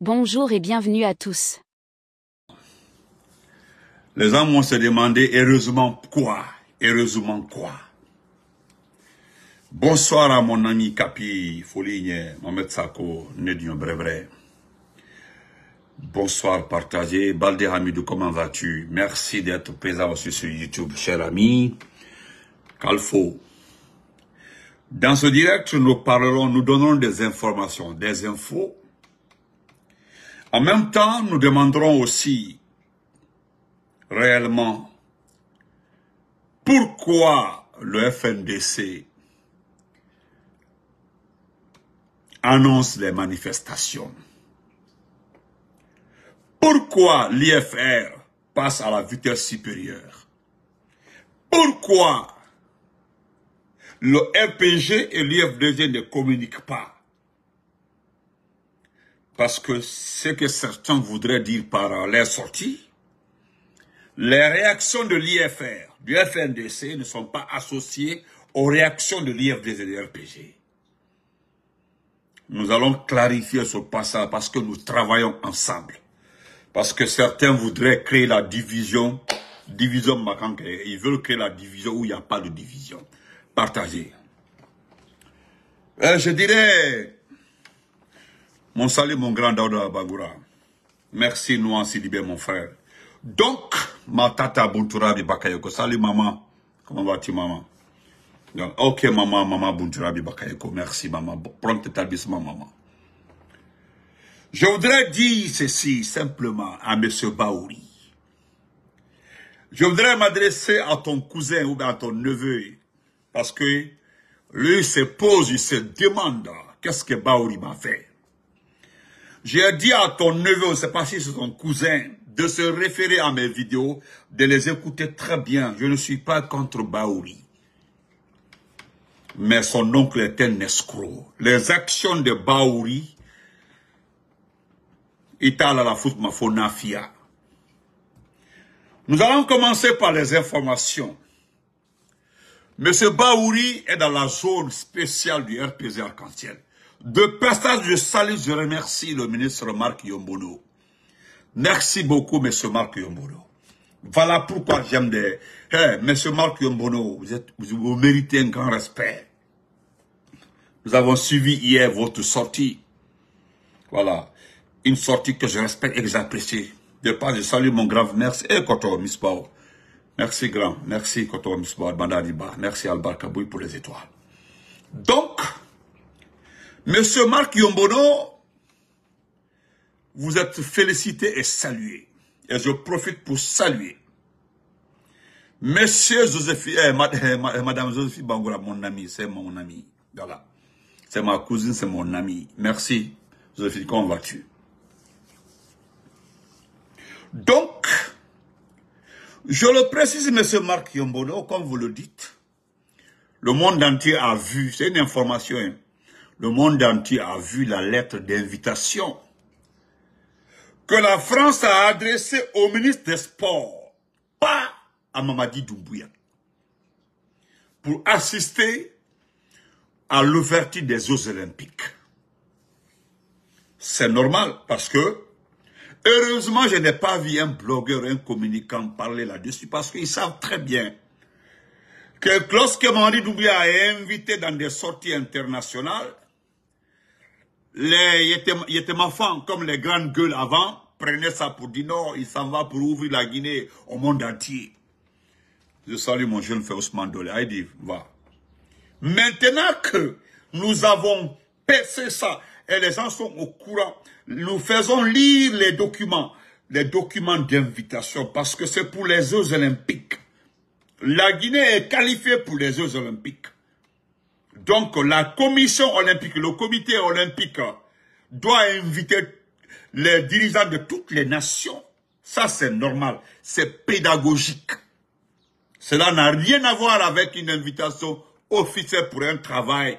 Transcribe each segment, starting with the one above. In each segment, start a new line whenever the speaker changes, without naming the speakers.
Bonjour et bienvenue à tous.
Les hommes vont se demander heureusement quoi? Heureusement quoi? Bonsoir à mon ami Kapi Foligne, Mohamed Sako, Nédion Brebre. Bonsoir partagé. Balde Hamidou, comment vas-tu? Merci d'être présent aussi sur YouTube, cher ami. Kalfo. Dans ce direct, nous donnerons des informations, des infos. En même temps, nous demanderons aussi réellement pourquoi le FNDC annonce les manifestations. Pourquoi l'IFR passe à la vitesse supérieure? Pourquoi le RPG et l'IFDG ne communiquent pas? Parce que ce que certains voudraient dire par leur sortie, les réactions de l'IFR, du FNDC ne sont pas associées aux réactions de l'IFDG et de l'RPG. Nous allons clarifier ce passage parce que nous travaillons ensemble. Parce que certains voudraient créer la division Makanke. Ils veulent créer la division où il n'y a pas de division. Partagez. Je dirais, mon salut, mon grand Daouda Bagoura. Merci, Nouan Sidibé, mon frère. Donc, ma tata Bunturabi Bakayoko. Salut, maman. Comment vas-tu, maman? Donc, ok, maman Bunturabi Bakayoko. Merci, maman. Prends établissement, maman. Je voudrais dire ceci simplement à M. Baouri. Je voudrais m'adresser à ton cousin ou à ton neveu. Parce que lui il se demande qu'est-ce que Baouri m'a fait. J'ai dit à ton neveu, je ne sais pas si c'est ton cousin, de se référer à mes vidéos, de les écouter très bien. Je ne suis pas contre Baouri. Mais son oncle est un escroc. Les actions de Baouri, Itala foot ma fonafia. Nous allons commencer par les informations. Monsieur Baouri est dans la zone spéciale du RPG Arc-en-Ciel. De passage, je salue, je remercie le ministre Marc Yombono. Merci beaucoup, monsieur Marc Yombono. Voilà pourquoi j'aime des... monsieur Marc Yombono, vous méritez un grand respect. Nous avons suivi hier votre sortie. Voilà. Une sortie que je respecte et que j'apprécie. De part, je salue mon grand merci. Et Koto Misbao. Merci grand. Merci Koto Misbao. Bandadiba. Merci Albar Kaboui pour les étoiles. Donc, monsieur Marc Yombono, vous êtes félicité et salué. Et je profite pour saluer monsieur Joséphine, madame Joséphine Bangoura, mon ami, c'est mon ami. Voilà. C'est ma cousine, c'est mon ami. Merci Joséphine, comment vas-tu? Donc, je le précise, monsieur Marc Yombono, comme vous le dites, le monde entier a vu, c'est une information, hein, le monde entier a vu la lettre d'invitation que la France a adressée au ministre des Sports, pas à Mamadi Doumbouya, pour assister à l'ouverture des Jeux Olympiques. C'est normal parce que heureusement, je n'ai pas vu un blogueur, un communicant parler là-dessus parce qu'ils savent très bien que lorsque Mamadi Doumbouya est invité dans des sorties internationales, les Yétémafans, comme les grandes gueules avant, prenaient ça pour dire non, il s'en va pour ouvrir la Guinée au monde entier. Je salue mon jeune frère Ousmane Dole. Il dit, va. Maintenant que nous avons percé ça, et les gens sont au courant, nous faisons lire les documents d'invitation, parce que c'est pour les Jeux Olympiques. La Guinée est qualifiée pour les Jeux Olympiques. Donc la commission olympique, le comité olympique doit inviter les dirigeants de toutes les nations. Ça c'est normal, c'est pédagogique. Cela n'a rien à voir avec une invitation officielle pour un travail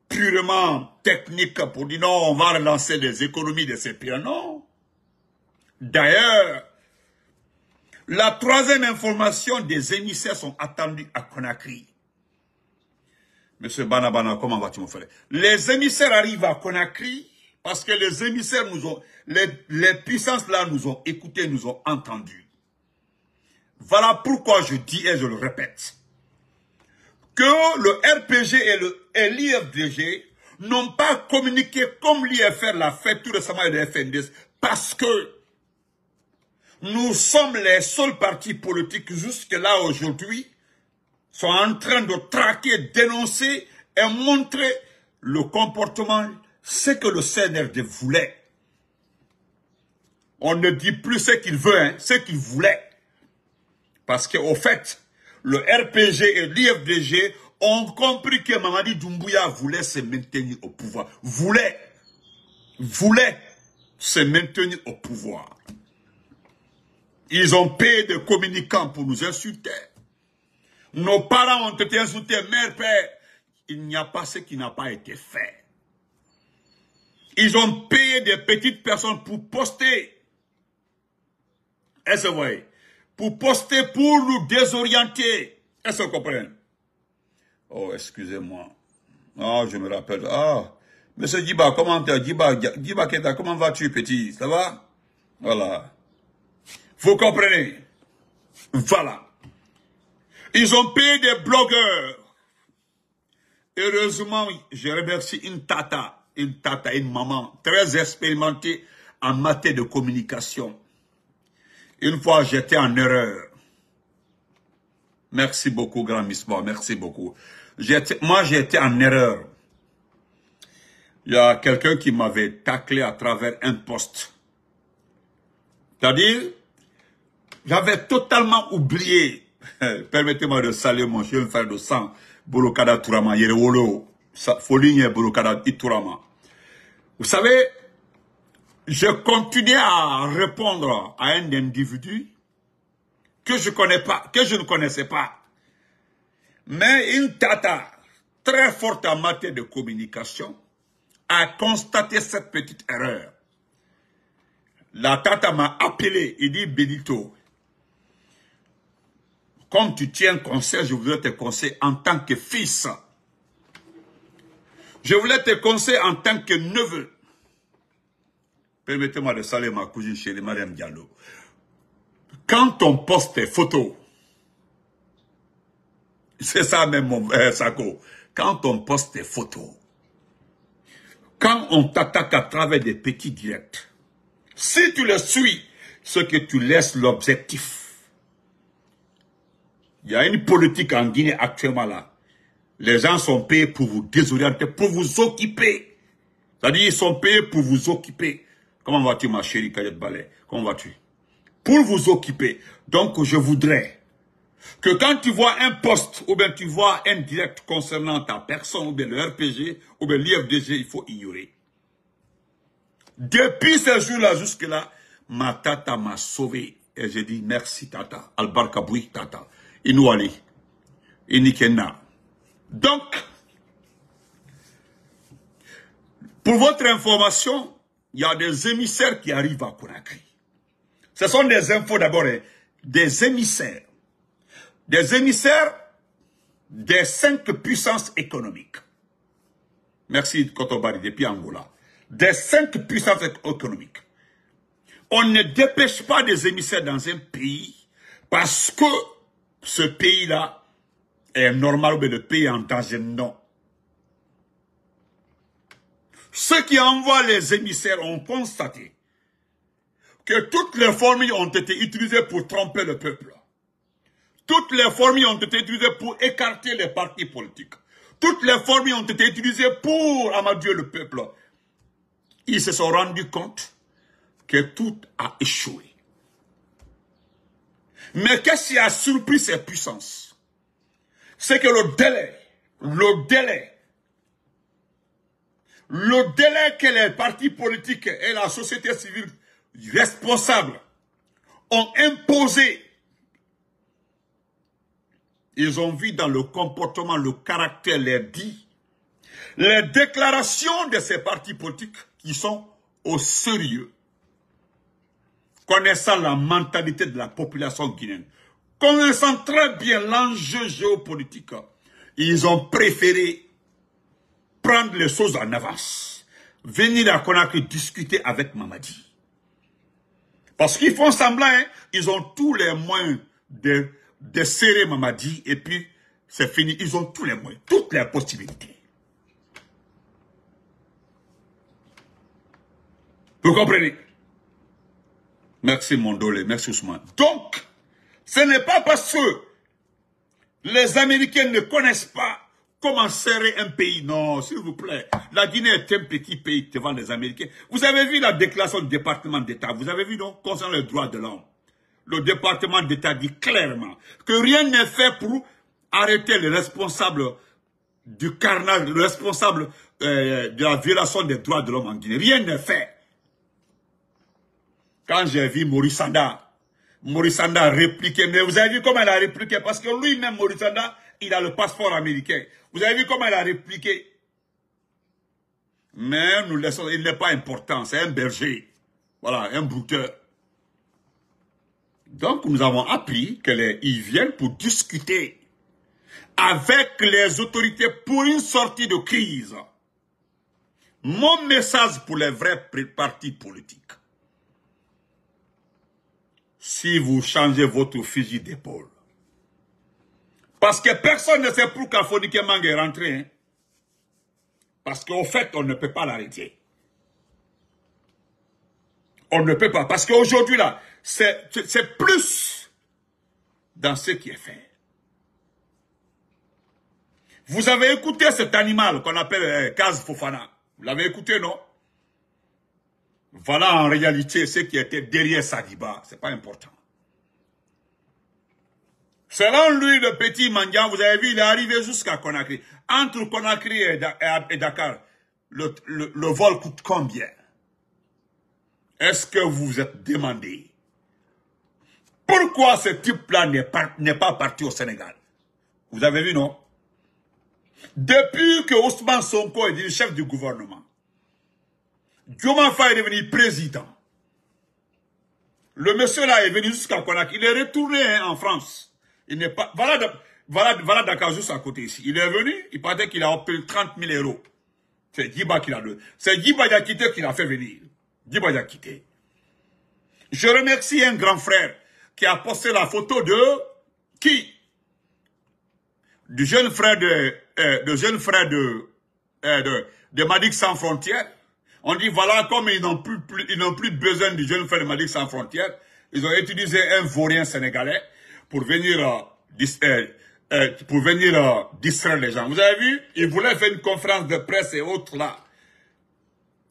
purement technique pour dire non, on va relancer les économies de ces pays. Non. D'ailleurs, la troisième information, des émissaires sont attendus à Conakry. Monsieur Banabana, comment vas-tu mon frère? Les émissaires arrivent à Conakry Parce que les émissaires nous ont, les puissances là nous ont écoutés, nous ont entendus. Voilà pourquoi je dis et je le répète, que le RPG et l'IFDG n'ont pas communiqué comme l'IFR l'a fait tout récemment et le FNDS, parce que nous sommes les seuls partis politiques jusque-là aujourd'hui sont en train de traquer, dénoncer et montrer le comportement, ce que le CNRD voulait. On ne dit plus ce qu'il veut, hein, ce qu'il voulait. Parce qu'au fait, le RPG et l'IFDG ont compris que Mamadi Doumbouya voulait se maintenir au pouvoir. Voulait se maintenir au pouvoir. Ils ont payé des communicants pour nous insulter. Nos parents ont été insultés, mère, père. Il n'y a pas ce qui n'a pas été fait. Ils ont payé des petites personnes pour poster. Est-ce que vous voyez? Pour poster, pour nous désorienter. Est-ce que vous comprenez? Oh, excusez-moi. Oh, je me rappelle. Ah, monsieur Djiba, comment t'es? Djiba Keta, comment vas-tu, petit? Ça va? Voilà. Vous comprenez? Voilà. Ils ont payé des blogueurs. Heureusement, je remercie une tata, une maman très expérimentée en matière de communication. Une fois, j'étais en erreur. Merci beaucoup, grand Misma, merci beaucoup. Moi, j'étais en erreur. Il y a quelqu'un qui m'avait taclé à travers un poste. C'est-à-dire, j'avais totalement oublié. Permettez-moi de saluer mon jeune frère de sang, Bolokada Tourama, Yerewolo, Foligné Bolokada Tourama. Vous savez, je continuais à répondre à un individu que je ne connaissais pas. Mais une tata très forte en matière de communication a constaté cette petite erreur. La tata m'a appelé, il dit Benito, comme tu tiens conseil, je voudrais te conseiller en tant que fils. Je voulais te conseiller en tant que neveu. Permettez-moi de saluer ma cousine chérie, Mariam Diallo. Quand on poste tes photos, c'est ça même mon Sako, quand on poste tes photos, quand on t'attaque à travers des petits directs, si tu le suis, ce que tu laisses l'objectif. Il y a une politique en Guinée actuellement là. Les gens sont payés pour vous désorienter, pour vous occuper. C'est-à-dire ils sont payés pour vous occuper. Comment vas-tu ma chérie Kayet Balé? Comment vas-tu? Pour vous occuper. Donc je voudrais que quand tu vois un post ou bien tu vois un direct concernant ta personne ou bien le RPG ou bien l'IFDG, il faut ignorer. Depuis ce jour-là jusque-là, ma tata m'a sauvé. Et j'ai dit merci tata. Albarkaboui tata. Inouali. Inikena. Donc, pour votre information, il y a des émissaires qui arrivent à Conakry. Ce sont des infos d'abord, des émissaires. Des émissaires des 5 puissances économiques. Merci Kotobari depuis Angola. Des 5 puissances économiques. On ne dépêche pas des émissaires dans un pays parce que ce pays-là est normal ou le pays en danger. Non. Ceux qui envoient les émissaires ont constaté que toutes les formules ont été utilisées pour tromper le peuple. Toutes les formules ont été utilisées pour écarter les partis politiques. Toutes les formules ont été utilisées pour amadouer le peuple. Ils se sont rendus compte que tout a échoué. Mais qu'est-ce qui a surpris ces puissances? C'est que le délai que les partis politiques et la société civile responsables ont imposé, ils ont vu dans le comportement, le caractère, les dits, les déclarations de ces partis politiques qui sont au sérieux, connaissant la mentalité de la population guinéenne, connaissant très bien l'enjeu géopolitique, ils ont préféré prendre les choses en avance. venir à Conakry discuter avec Mamadi. Parce qu'ils font semblant, hein, ils ont tous les moyens de serrer Mamadi et puis c'est fini. Ils ont tous les moyens, toutes les possibilités. Vous comprenez? Merci Mondolé, merci Ousmane. Donc, ce n'est pas parce que les Américains ne connaissent pas comment serrer un pays. Non, s'il vous plaît. La Guinée est un petit pays devant les Américains. Vous avez vu la déclaration du département d'État. Vous avez vu, non? Concernant les droits de l'homme. Le département d'État dit clairement que rien n'est fait pour arrêter les responsables du carnage, le responsable de la violation des droits de l'homme en Guinée. Rien n'est fait. Quand j'ai vu Maurice Sanda a répliqué. Mais vous avez vu comment il a répliqué? Parce que lui-même, Maurice Sanda, il a le passeport américain. Vous avez vu comment il a répliqué? Mais nous laissons, il n'est pas important, c'est un berger. Voilà, un brouteur. Donc nous avons appris qu'ils viennent pour discuter avec les autorités pour une sortie de crise. Mon message pour les vrais partis politiques. Si vous changez votre fusil d'épaule. Parce que personne ne sait pourquoi Fonike Mang est rentré. Hein? Parce qu'au fait, on ne peut pas l'arrêter. On ne peut pas. Parce qu'aujourd'hui, là, c'est plus dans ce qui est fait. Vous avez écouté cet animal qu'on appelle Kaz Fofana. Vous l'avez écouté, non? Voilà en réalité ce qui était derrière Sadiba. C'est pas important. Selon lui, le petit Mandian, vous avez vu, il est arrivé jusqu'à Conakry. Entre Conakry et Dakar, le vol coûte combien? Est-ce que vous vous êtes demandé pourquoi ce type-là n'est pas parti au Sénégal? Vous avez vu, non? Depuis que Ousmane Sonko est devenu chef du gouvernement, Diomaye Faye est devenu président. Le monsieur là est venu jusqu'à Conakry. Il est retourné en France. Il n'est pas. Voilà Dakar juste à côté ici. Il est venu, il paraît qu'il a obtenu 30 000 euros. C'est Djiba qui l'a donné. C'est Djiba Diakité qui l'a fait venir. Djiba Diakité. Je remercie un grand frère qui a posté la photo de qui? Du jeune frère de Madic Sans Frontières. On dit, voilà, comme ils n'ont plus besoin du jeune frère de Madic Sans Frontières, ils ont utilisé un vaurien sénégalais pour venir distraire les gens. Vous avez vu, ils voulaient faire une conférence de presse et autres là.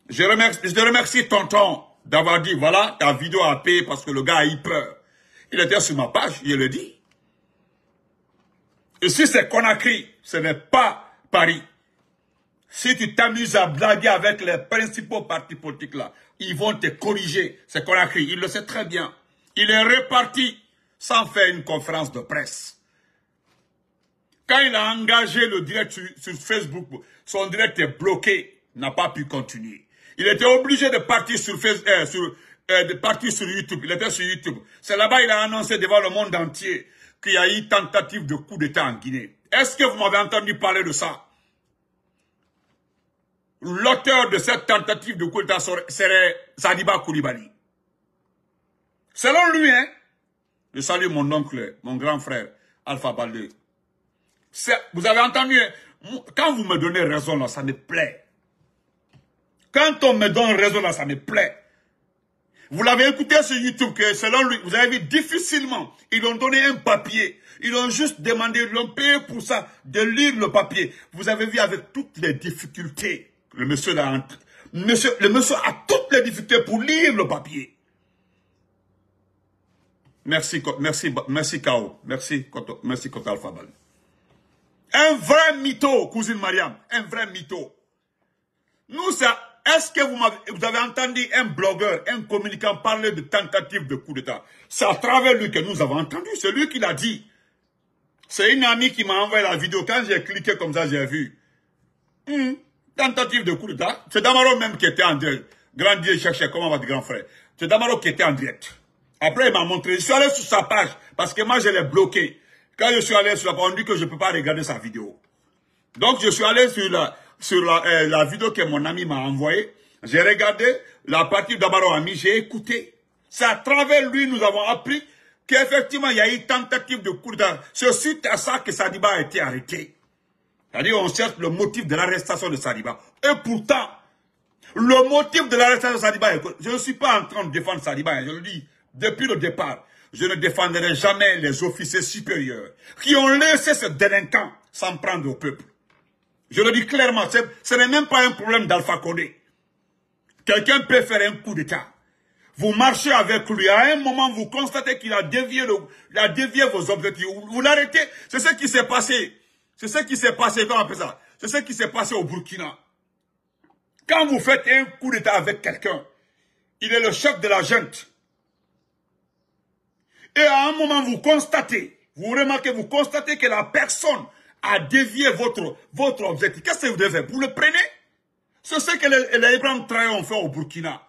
Je remercie Tonton d'avoir dit, voilà, ta vidéo a payé parce que le gars a eu peur. Il était sur ma page, je le dis. Et si c'est Conakry, ce n'est pas Paris. Si tu t'amuses à blaguer avec les principaux partis politiques là, ils vont te corriger. C'est Conakry, il le sait très bien. Il est reparti sans faire une conférence de presse. Quand il a engagé le direct sur Facebook, son direct est bloqué, n'a pas pu continuer. Il était obligé de partir sur YouTube. Il était sur YouTube. C'est là-bas qu'il a annoncé devant le monde entier qu'il y a eu tentative de coup d'État en Guinée. Est-ce que vous m'avez entendu parler de ça? L'auteur de cette tentative de coup d'État serait Sadiba Koulibaly. Selon lui, hein, je salue mon oncle, mon grand frère, Alpha Baldé. Vous avez entendu, quand vous me donnez raison là, ça me plaît. Quand on me donne raison là, ça me plaît. Vous l'avez écouté sur YouTube que selon lui, vous avez vu difficilement, ils ont donné un papier. Ils ont juste demandé, ils l'ont payé pour ça, de lire le papier. Vous avez vu avec toutes les difficultés, le monsieur a toutes les difficultés pour lire le papier. Merci Kao. Merci Kota Alpha Bal. Un vrai mytho, cousine Mariam. Un vrai mytho. Nous, ça. Est-ce que vous avez entendu un blogueur, un communicant parler de tentative de coup d'État? C'est à travers lui que nous avons entendu. C'est lui qui l'a dit. C'est une amie qui m'a envoyé la vidéo. Quand j'ai cliqué comme ça, j'ai vu. Tentative de coup d'État. C'est Damaro même qui était en direct. Grand Dieu cherchait comment votre grand frère. C'est Damaro qui était en direct. Après, il m'a montré. Je suis allé sur sa page parce que moi, je l'ai bloqué. Quand je suis allé sur la page, on dit que je ne peux pas regarder sa vidéo. Donc, je suis allé sur la vidéo que mon ami m'a envoyée. J'ai regardé la partie d'Abaro Ami, j'ai écouté. C'est à travers lui nous avons appris qu'effectivement il y a eu tentative de coup d'État. C'est suite à ça que Sadiba a été arrêté. C'est-à-dire on cherche le motif de l'arrestation de Sadiba. Et pourtant, le motif de l'arrestation de Sadiba, je ne suis pas en train de défendre Sadiba, je le dis depuis le départ. Je ne défendrai jamais les officiers supérieurs qui ont laissé ce délinquant s'en prendre au peuple. Je le dis clairement, ce n'est même pas un problème d'Alpha Condé. Quelqu'un peut faire un coup d'État. Vous marchez avec lui, à un moment vous constatez qu'il a dévié, vos objectifs. Vous l'arrêtez. C'est ce qui s'est passé. C'est ce qui s'est passé, comment on appelle ça? C'est ce qui s'est passé au Burkina. Quand vous faites un coup d'État avec quelqu'un, il est le chef de la junte. Et à un moment, vous constatez, vous remarquez, vous constatez que la personne a dévié votre objectif. Qu'est-ce que vous devez faire? Vous le prenez? C'est ce que les Ibrahim Traoré ont fait au Burkina.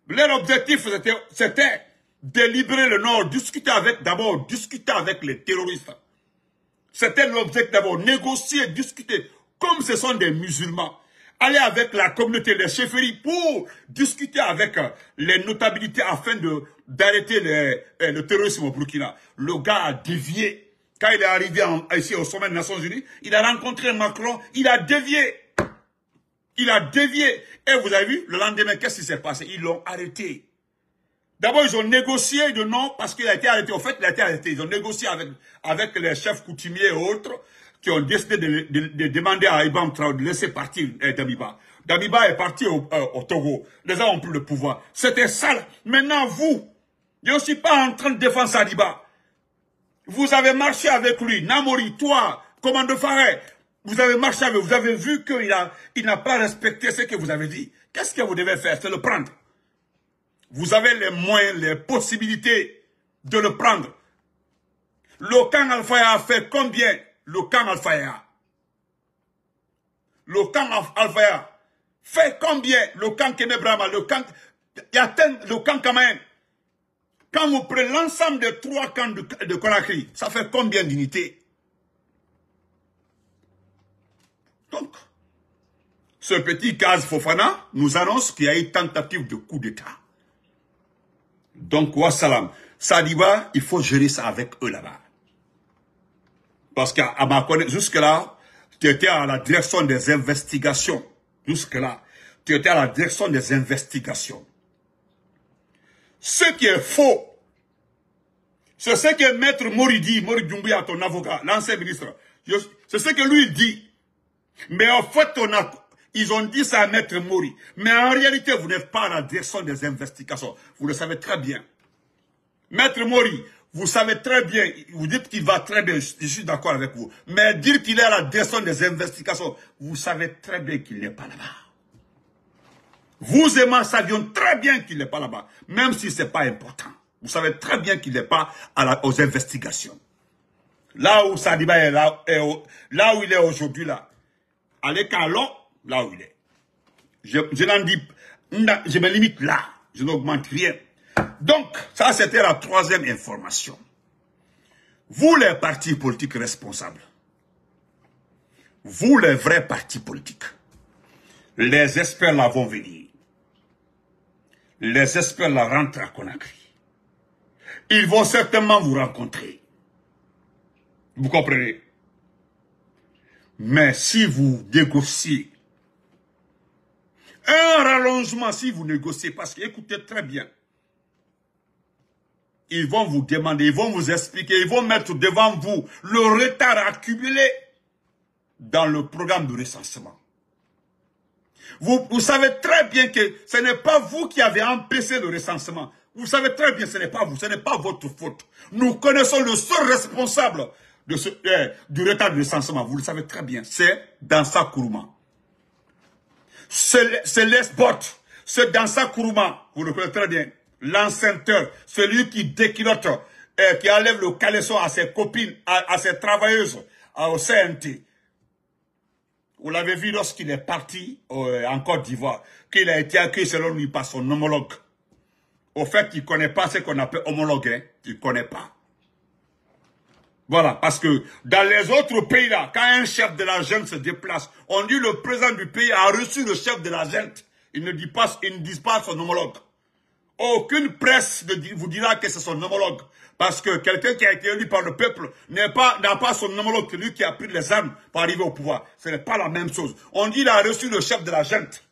Leur objectif, c'était de libérer le Nord, d'abord discuter avec les terroristes. C'était l'objectif d'abord, négocier, discuter, comme ce sont des musulmans. Aller avec la communauté, les chefferies, pour discuter avec les notabilités afin d'arrêter le terrorisme au Burkina. Le gars a dévié. Quand il est arrivé ici au sommet des Nations Unies, il a rencontré Macron, il a dévié. Il a dévié. Et vous avez vu, le lendemain, qu'est-ce qui s'est passé? Ils l'ont arrêté. D'abord, ils ont négocié de non, parce qu'il a été arrêté. En fait, il a été arrêté. Ils ont négocié avec les chefs coutumiers et autres qui ont décidé de demander à Ibrahim Traoré de laisser partir Damiba. Damiba est parti au Togo. Les gens ont pris le pouvoir. C'était ça. Maintenant, vous, je ne suis pas en train de défendre Sadiba. Vous avez marché avec lui. Namori, toi, commandant Faré, vous avez marché avec lui. Vous avez vu qu'il n'a pas respecté ce que vous avez dit. Qu'est-ce que vous devez faire? C'est le prendre. Vous avez les moyens, les possibilités de le prendre. Le camp Al-Faya a fait combien? Le camp Al-Faya. Le camp Al-Faya fait combien? Le camp Kemebrama, le camp... Il y a le camp Kamaen. Quand vous prenez l'ensemble des 3 camps de Conakry, ça fait combien d'unités? Donc, ce petit Kaz Fofana nous annonce qu'il y a eu tentative de coup d'État. Donc, wassalam. Sadiba, il faut gérer ça avec eux là-bas. Parce qu'à ma connaissance, jusque-là, tu étais à la direction des investigations. Jusque-là, tu étais à la direction des investigations. Ce qui est faux, c'est ce que Maître Mori dit, Mori Doumbouya, ton avocat, l'ancien ministre. C'est ce que lui dit. Mais en fait, ils ont dit ça à Maître Mori. Mais en réalité, vous n'êtes pas à la direction des investigations. Vous le savez très bien. Maître Mori, vous savez très bien, vous dites qu'il va très bien, je suis d'accord avec vous. Mais dire qu'il est à la direction des investigations, vous savez très bien qu'il n'est pas là-bas. Vous et moi savions très bien qu'il n'est pas là-bas, même si ce n'est pas important. Vous savez très bien qu'il n'est pas aux investigations. Là où Sadiba est là où il est aujourd'hui, là, allez Calon, là où il est. Je n'en dis, je me limite là, je n'augmente rien. Donc, ça c'était la 3e information. Vous les partis politiques responsables, vous les vrais partis politiques, les experts là vont venir. Les experts là rentrent à Conakry. Ils vont certainement vous rencontrer. Vous comprenez? Mais si vous négociez, un rallongement si vous négociez, parce que écoutez très bien, ils vont vous demander, ils vont vous expliquer, ils vont mettre devant vous le retard accumulé dans le programme de recensement. Vous savez très bien que ce n'est pas vous qui avez empêché le recensement. Vous savez très bien que ce n'est pas vous, ce n'est pas votre faute. Nous connaissons le seul responsable de du retard de recensement. Vous le savez très bien, c'est Dansa Kourouma. C'est l'esport, c'est Dansa Kourouma, vous le connaissez très bien. L'enceinteur, celui qui déquilote, qui enlève le caleçon à ses copines, à ses travailleuses, au CNT. Vous l'avez vu lorsqu'il est parti en Côte d'Ivoire, qu'il a été accueilli selon lui par son homologue. Au fait, il ne connaît pas ce qu'on appelle homologue, hein? Il ne connaît pas. Voilà, parce que dans les autres pays là, quand un chef de la junte se déplace, on dit le président du pays a reçu le chef de la junte. Ils ne disent pas son homologue. Aucune presse vous dira que c'est son homologue. Parce que quelqu'un qui a été élu par le peuple n'a pas son homologue, lui qui a pris les armes pour arriver au pouvoir. Ce n'est pas la même chose. On dit qu'il a reçu le chef de la junte.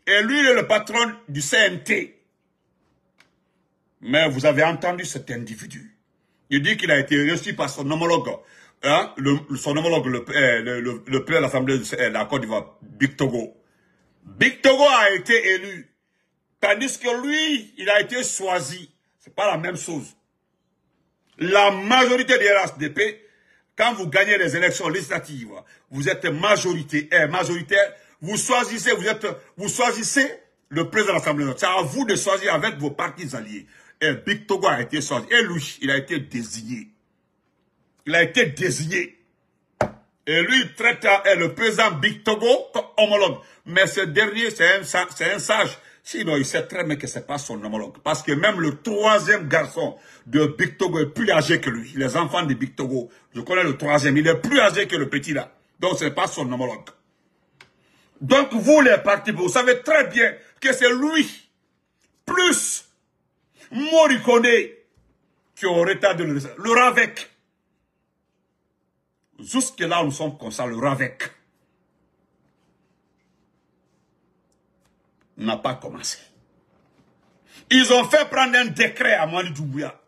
Et lui, il est le patron du CNT. Mais vous avez entendu cet individu. Il dit qu'il a été reçu par son homologue. Hein, son homologue, le président de l'Assemblée de la Côte d'Ivoire, Big Togo. Big Togo a été élu. Tandis que lui, il a été choisi. C'est pas la même chose. La majorité des RHDP, quand vous gagnez les élections législatives, vous êtes majoritaire, vous choisissez le président de l'Assemblée nationale. C'est à vous de choisir avec vos partis alliés. Et Big Togo a été choisi. Et lui, il a été désigné. Il a été désigné. Et lui, il traite le président Big Togo comme homologue. Mais ce dernier, c'est un sage. Sinon, il sait très bien que ce n'est pas son homologue. Parce que même le troisième garçon de Big Togo est plus âgé que lui. Les enfants de Big Togo, je connais le troisième, il est plus âgé que le petit là. Donc, ce n'est pas son homologue. Donc, vous les partis, vous savez très bien que c'est lui, plus Morikone, qui aurait été le RAVEC. Jusque là, nous sommes comme ça, le RAVEC n'a pas commencé. Ils ont fait prendre un décret à Mali Doumbouya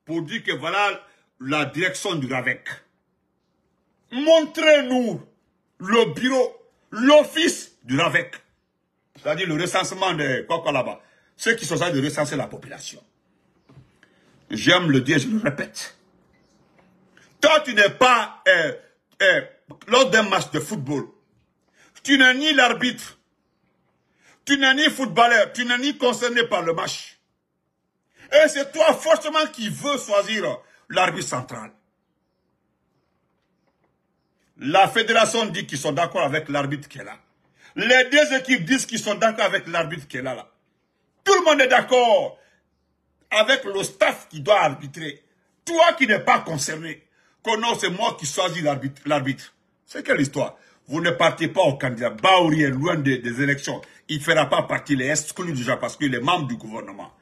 pour dire que voilà la direction du RAVEC. Montrez-nous le bureau, l'office du RAVEC. C'est-à-dire le recensement de quoi là-bas. Ceux qui sont en train de recenser la population. J'aime le dire, je le répète. Toi, tu n'es pas, lors d'un match de football, tu n'es ni l'arbitre, tu n'es ni footballeur, tu n'es ni concerné par le match. Et c'est toi forcément qui veux choisir l'arbitre central. La fédération dit qu'ils sont d'accord avec l'arbitre qui est là. Les deux équipes disent qu'ils sont d'accord avec l'arbitre qui est là. Tout le monde est d'accord avec le staff qui doit arbitrer. Toi qui n'es pas concerné, que non, c'est moi qui choisis l'arbitre. C'est quelle histoire? Vous ne partez pas au candidat. Baouri est loin des élections. Il ne fera pas partie, il est exclu déjà parce qu'il est membre du gouvernement.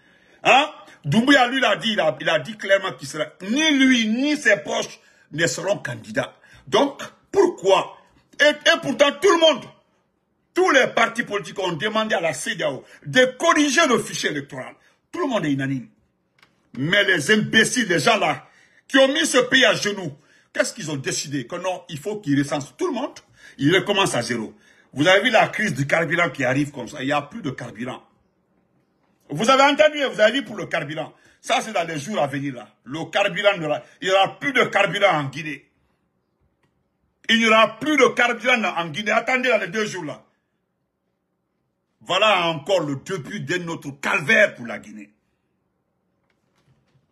Hein? Doumbouya, lui, il a dit clairement qu'il sera, ni lui, ni ses proches ne seront candidats. Donc, pourquoi? Et pourtant, tout le monde, tous les partis politiques ont demandé à la CEDEAO de corriger le fichier électoral. Tout le monde est unanime. Mais les imbéciles, les gens là, qui ont mis ce pays à genoux, qu'est-ce qu'ils ont décidé? Que non, il faut qu'ils recensent tout le monde. Ils recommencent à zéro. Vous avez vu la crise du carburant qui arrive comme ça. Il n'y a plus de carburant. Vous avez entendu, vous avez vu pour le carburant. Ça, c'est dans les jours à venir là. Le carburant, il n'y aura plus de carburant en Guinée. Il n'y aura plus de carburant en Guinée. Attendez dans les 2 jours là. Voilà encore le début d'un autre calvaire pour la Guinée.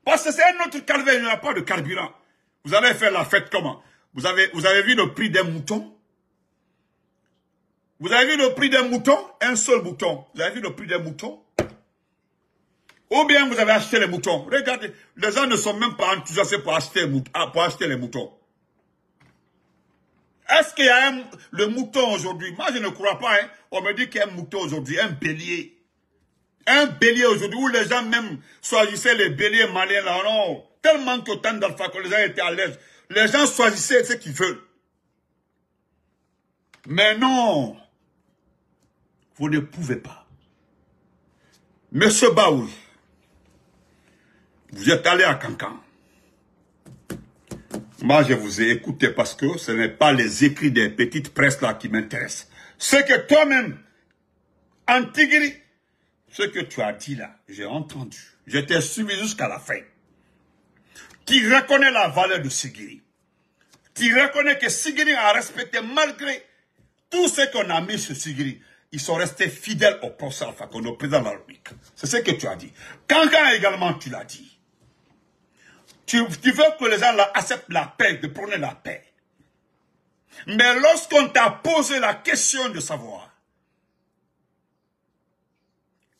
Parce que c'est un autre calvaire, il n'y aura pas de carburant. Vous allez faire la fête comment? Vous avez vu le prix d'un mouton? Vous avez vu le prix d'un mouton? Un seul mouton. Vous avez vu le prix d'un mouton? Ou bien vous avez acheté les moutons. Regardez, les gens ne sont même pas enthousiasmés pour acheter les moutons. Est-ce qu'il y a le mouton aujourd'hui? Moi, je ne crois pas. Hein. On me dit qu'il y a un mouton aujourd'hui, un bélier. Un bélier aujourd'hui où les gens même choisissaient les béliers maliens là. Non, tellement qu'au temps d'Alpha que les gens étaient à l'aise. Les gens choisissaient ce qu'ils veulent. Mais non, vous ne pouvez pas. Monsieur Baouri, vous êtes allé à Cancan. Moi, je vous ai écouté parce que ce n'est pas les écrits des petites presses là qui m'intéressent. Ce que toi-même, Antigri, ce que tu as dit là, j'ai entendu. Je t'ai suivi jusqu'à la fin. Tu reconnais la valeur de Sigiri. Tu reconnais que Sigiri a respecté malgré tout ce qu'on a mis sur Sigiri. Ils sont restés fidèles au professeur Alpha Condé, au président de la République. C'est ce que tu as dit. Cancan également, tu l'as dit. Tu veux que les gens là acceptent la paix, de prôner la paix. Mais lorsqu'on t'a posé la question de savoir,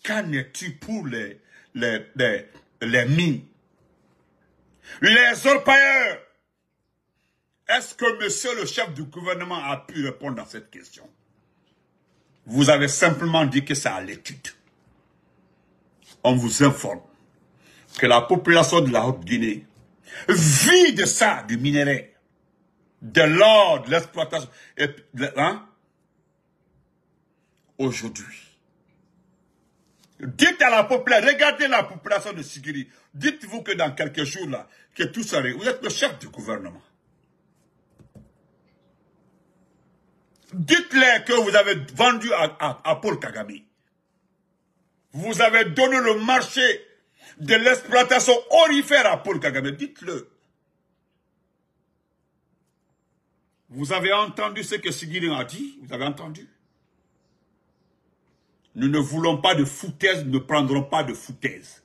qu'en es-tu pour les mines, les orpailleurs? Est-ce que monsieur le chef du gouvernement a pu répondre à cette question? Vous avez simplement dit que c'est à l'étude. On vous informe que la population de la Haute-Guinée vit de ça, du minerai, de l'or, de l'exploitation. Hein? Aujourd'hui, dites à la population, regardez la population de Sigiri. Dites-vous que dans quelques jours, là, que tout ça, vous êtes le chef du gouvernement. Dites-leur que vous avez vendu à Paul Kagame. Vous avez donné le marché de l'exploitation orifère à Paul Kagame. Dites-le. Vous avez entendu ce que Sigiri a dit? Vous avez entendu? Nous ne voulons pas de foutaise, nous ne prendrons pas de foutaise.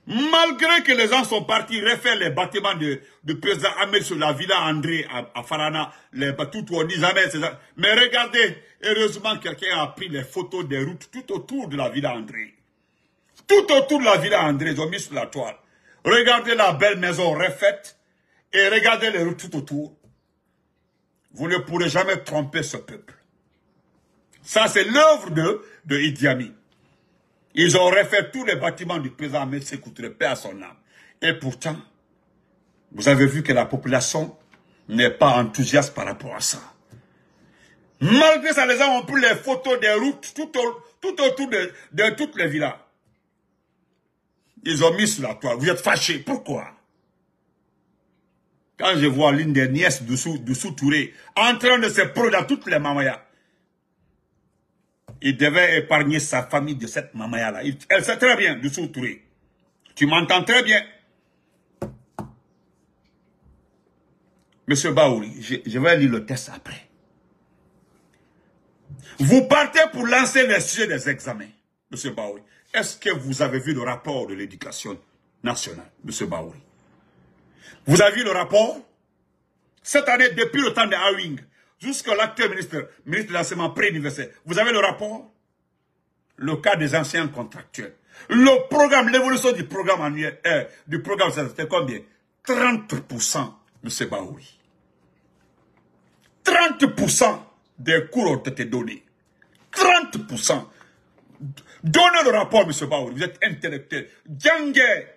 Malgré que les gens sont partis refaire les bâtiments de président Ahmed sur la villa André à Farana, tout on dit jamais, mais regardez, heureusement quelqu'un a pris les photos des routes tout autour de la villa André. Tout autour de la villa André, ils ont mis sur la toile. Regardez la belle maison refaite et regardez les routes tout autour. Vous ne pourrez jamais tromper ce peuple. Ça, c'est l'œuvre de Idi Amin. Ils ont refait tous les bâtiments du président Ahmed Sékou Touré, paix à son âme. Et pourtant, vous avez vu que la population n'est pas enthousiaste par rapport à ça. Malgré ça, les gens ont pris les photos des routes tout autour de toutes les villas. Ils ont mis sur la toile. Vous êtes fâchés. Pourquoi? Quand je vois l'une des nièces de Touré en train de se prendre dans toutes les mamayas, il devait épargner sa famille de cette mamaya-là. Elle sait très bien, Doussou Touré. Tu m'entends très bien. Monsieur Baouri, je vais lire le test après. Vous partez pour lancer les sujets des examens, Monsieur Baouri. Est-ce que vous avez vu le rapport de l'éducation nationale, Monsieur Baouri? Vous avez vu le rapport? Cette année, depuis le temps de Awing, jusqu'à l'actuel ministre de l'enseignement pré-universitaire, vous avez le rapport? Le cas des anciens contractuels. Le programme, l'évolution du programme annuel, c'était combien? 30%, M. Baouri. 30% des cours ont été donnés. 30%. Donnez le rapport, M. Baouri. Vous êtes intellectuel. Djangé.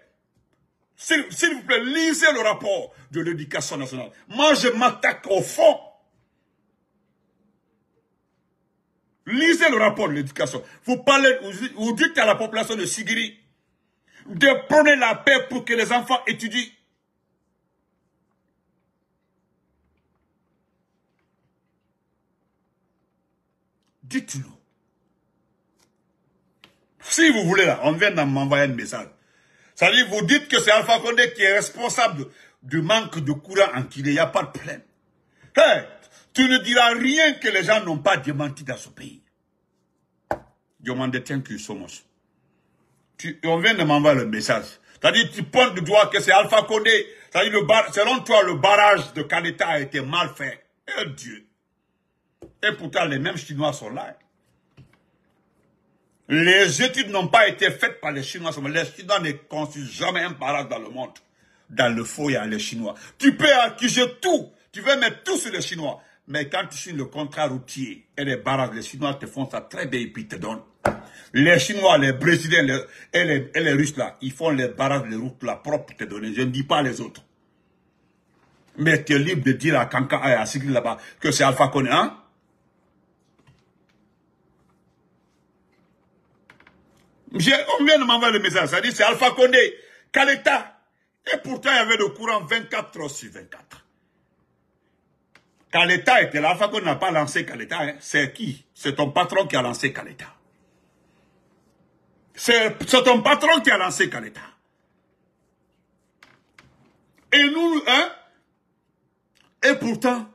S'il vous plaît, lisez le rapport de l'éducation nationale. Moi, je m'attaque au fond. Lisez le rapport de l'éducation. Vous parlez, vous dites à la population de Sigiri de prôner la paix pour que les enfants étudient. Dites-nous. Si vous voulez, là, on vient de m'envoyer un message. Ça veut dire, vous dites que c'est Alpha Condé qui est responsable du manque de courant en Guinée. Il n'y a pas de problème. Hey, tu ne diras rien que les gens n'ont pas démenti dans ce pays. On vient de m'envoyer le message. C'est-à-dire, tu pointes du doigt que c'est Alpha Condé. C'est-à-dire, selon toi, le barrage de Kaleta a été mal fait. Eh Dieu. Et pourtant, les mêmes Chinois sont là. Les études n'ont pas été faites par les Chinois. Les Chinois ne construisent jamais un barrage dans le monde. Dans le faux, il y a les Chinois. Tu peux accuser tout. Tu veux mettre tout sur les Chinois. Mais quand tu signes le contrat routier et les barrages, les Chinois te font ça très bien et puis te donnent. Les Chinois, les Brésiliens et les Russes, là, ils font les barrages, les routes là, propres pour te donner. Je ne dis pas les autres. Mais tu es libre de dire à Kanka et à Sigri là-bas que c'est Alpha Condé, hein? On vient de m'envoyer le message, ça dit c'est Alpha Condé, Kaleta. Et pourtant, il y avait le courant 24 heures sur 24. Kaleta était là, Alpha Condé n'a pas lancé Kaleta. Hein. C'est qui? C'est ton patron qui a lancé Kaleta. C'est ton patron qui a lancé Kaleta. Et nous, hein? Et pourtant,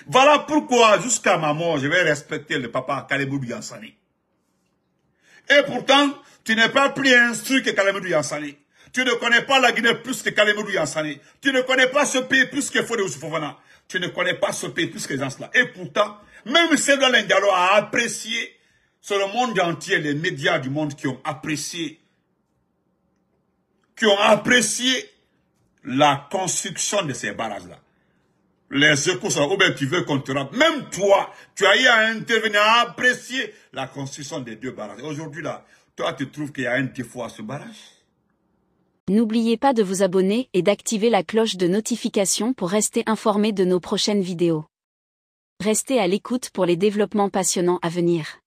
voilà pourquoi, jusqu'à ma mort, je vais respecter le papa Kalemou Yansani. Et pourtant, tu n'es pas plus instruit que Kalemou Yansani. Tu ne connais pas la Guinée plus que Kalemou Yansani. Tu ne connais pas ce pays plus que Fodé Ousfofana. Tu ne connais pas ce pays plus que les gens-là. Et pourtant, même Sédouane Diallo a apprécié, c'est le monde entier, les médias du monde qui ont apprécié la construction de ces barrages-là. Les échos sont, ou bien tu veux qu'on te rende. Même toi, tu as eu à intervenir, à apprécier la construction des 2 barrages. Aujourd'hui, là, toi, tu trouves qu'il y a un défaut à ce barrage?
N'oubliez pas de vous abonner et d'activer la cloche de notification pour rester informé de nos prochaines vidéos. Restez à l'écoute pour les développements passionnants à venir.